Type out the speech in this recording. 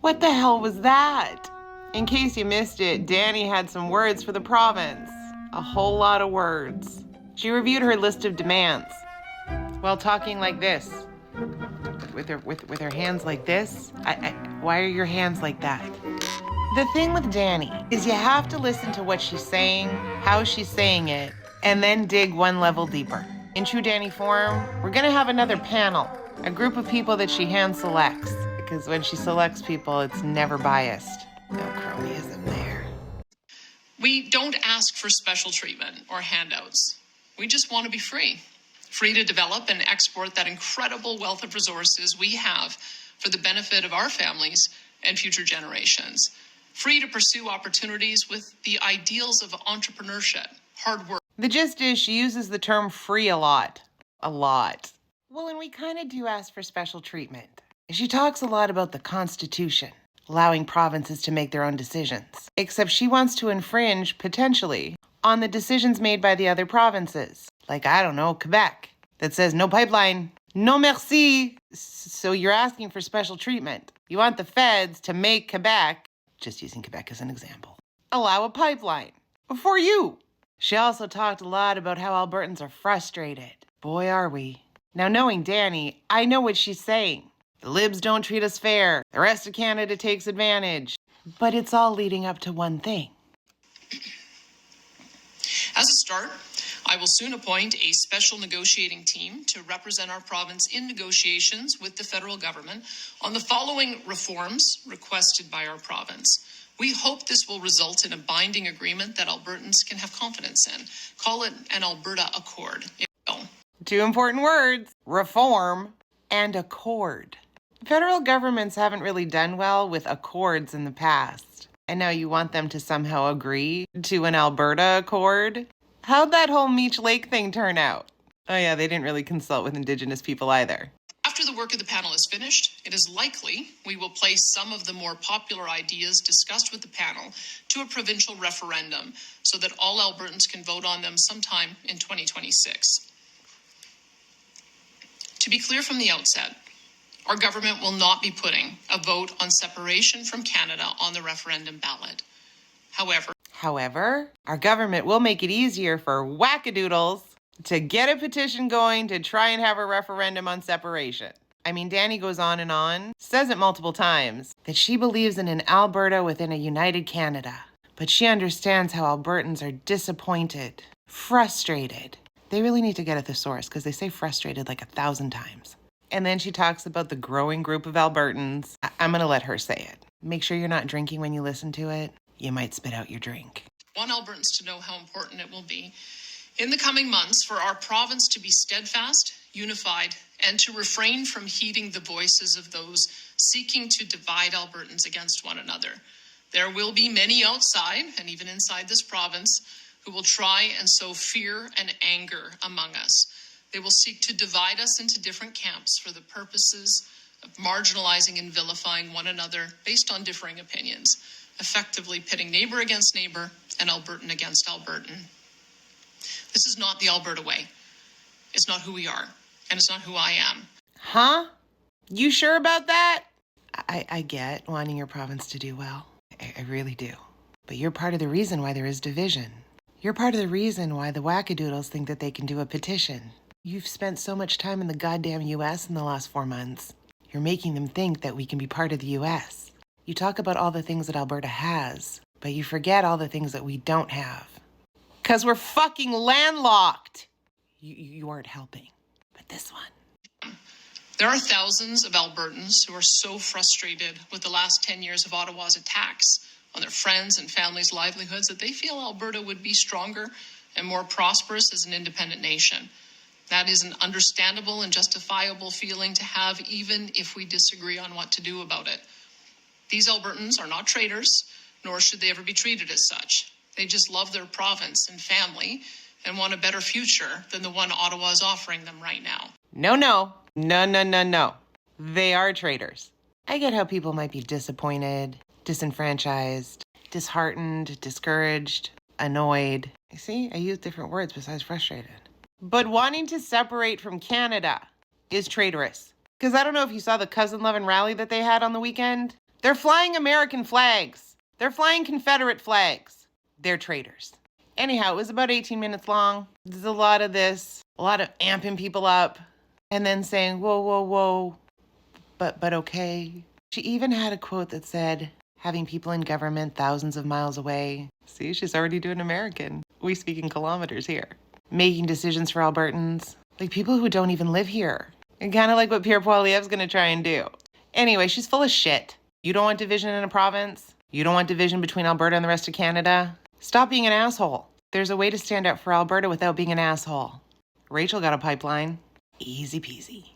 What the hell was that? In case you missed it, Dani had some words for the province. A whole lot of words. She reviewed her list of demands while talking like this. With her hands like this? Why are your hands like that? The thing with Dani is you have to listen to what she's saying, how she's saying it, and then dig one level deeper. In true Dani form, we're gonna have another panel, a group of people that she hand selects, because when she selects people, it's never biased. No cronyism there. We don't ask for special treatment or handouts. We just want to be free. Free to develop and export that incredible wealth of resources we have for the benefit of our families and future generations. Free to pursue opportunities with the ideals of entrepreneurship, hard work. The gist is she uses the term free a lot. A lot. Well, and we kind of do ask for special treatment. She talks a lot about the Constitution, allowing provinces to make their own decisions. Except she wants to infringe, potentially, on the decisions made by the other provinces. Like, I don't know, Quebec, that says no pipeline, no merci. So you're asking for special treatment. You want the feds to make Quebec, just using Quebec as an example, allow a pipeline for you. She also talked a lot about how Albertans are frustrated. Boy, are we. Now, knowing Dani, I know what she's saying. The Libs don't treat us fair. The rest of Canada takes advantage. But it's all leading up to one thing. As a start, I will soon appoint a special negotiating team to represent our province in negotiations with the federal government on the following reforms requested by our province. We hope this will result in a binding agreement that Albertans can have confidence in. Call it an Alberta Accord. Two important words: reform and accord. Federal governments haven't really done well with accords in the past. And now you want them to somehow agree to an Alberta Accord? How'd that whole Meech Lake thing turn out? Oh yeah, they didn't really consult with Indigenous people either. After the work of the panel is finished, it is likely we will place some of the more popular ideas discussed with the panel to a provincial referendum so that all Albertans can vote on them sometime in 2026. To be clear from the outset, our government will not be putting a vote on separation from Canada on the referendum ballot. However, our government will make it easier for wackadoodles to get a petition going to try and have a referendum on separation. I mean, Dani goes on, says it multiple times, that she believes in an Alberta within a united Canada. But she understands how Albertans are disappointed, frustrated. They really need to get at the source because they say frustrated like 1,000 times. And then she talks about the growing group of Albertans. I'm going to let her say it. Make sure you're not drinking when you listen to it. You might spit out your drink. Want Albertans to know how important it will be in the coming months for our province to be steadfast, unified, and to refrain from heeding the voices of those seeking to divide Albertans against one another. There will be many outside and even inside this province who will try and sow fear and anger among us. They will seek to divide us into different camps for the purposes of marginalizing and vilifying one another based on differing opinions, effectively pitting neighbor against neighbor and Albertan against Albertan. This is not the Alberta way. It's not who we are, and it's not who I am. Huh? You sure about that? I get wanting your province to do well. I really do. But you're part of the reason why there is division. You're part of the reason why the wackadoodles think that they can do a petition. You've spent so much time in the goddamn U.S. in the last 4 months. You're making them think that we can be part of the U.S. You talk about all the things that Alberta has, but you forget all the things that we don't have. 'Cause we're fucking landlocked. You aren't helping. But this one. There are thousands of Albertans who are so frustrated with the last 10 years of Ottawa's attacks on their friends' and families' livelihoods that they feel Alberta would be stronger and more prosperous as an independent nation. That is an understandable and justifiable feeling to have, even if we disagree on what to do about it. These Albertans are not traitors, nor should they ever be treated as such. They just love their province and family and want a better future than the one Ottawa is offering them right now. No. They are traitors. I get how people might be disappointed, disenfranchised, disheartened, discouraged, annoyed. You see, I use different words besides frustrated. But wanting to separate from Canada is traitorous. Because I don't know if you saw the Cousin Lovin' rally that they had on the weekend. They're flying American flags. They're flying Confederate flags. They're traitors. Anyhow, it was about 18 minutes long. There's a lot of this, a lot of amping people up, and then saying, whoa, whoa, whoa, but okay. She even had a quote that said, having people in government thousands of miles away. See, she's already doing American. We speak in kilometers here. Making decisions for Albertans, like people who don't even live here. And kind of like what Pierre Poilievre's going to try and do. Anyway, she's full of shit. You don't want division in a province? You don't want division between Alberta and the rest of Canada? Stop being an asshole. There's a way to stand up for Alberta without being an asshole. Rachel got a pipeline. Easy peasy.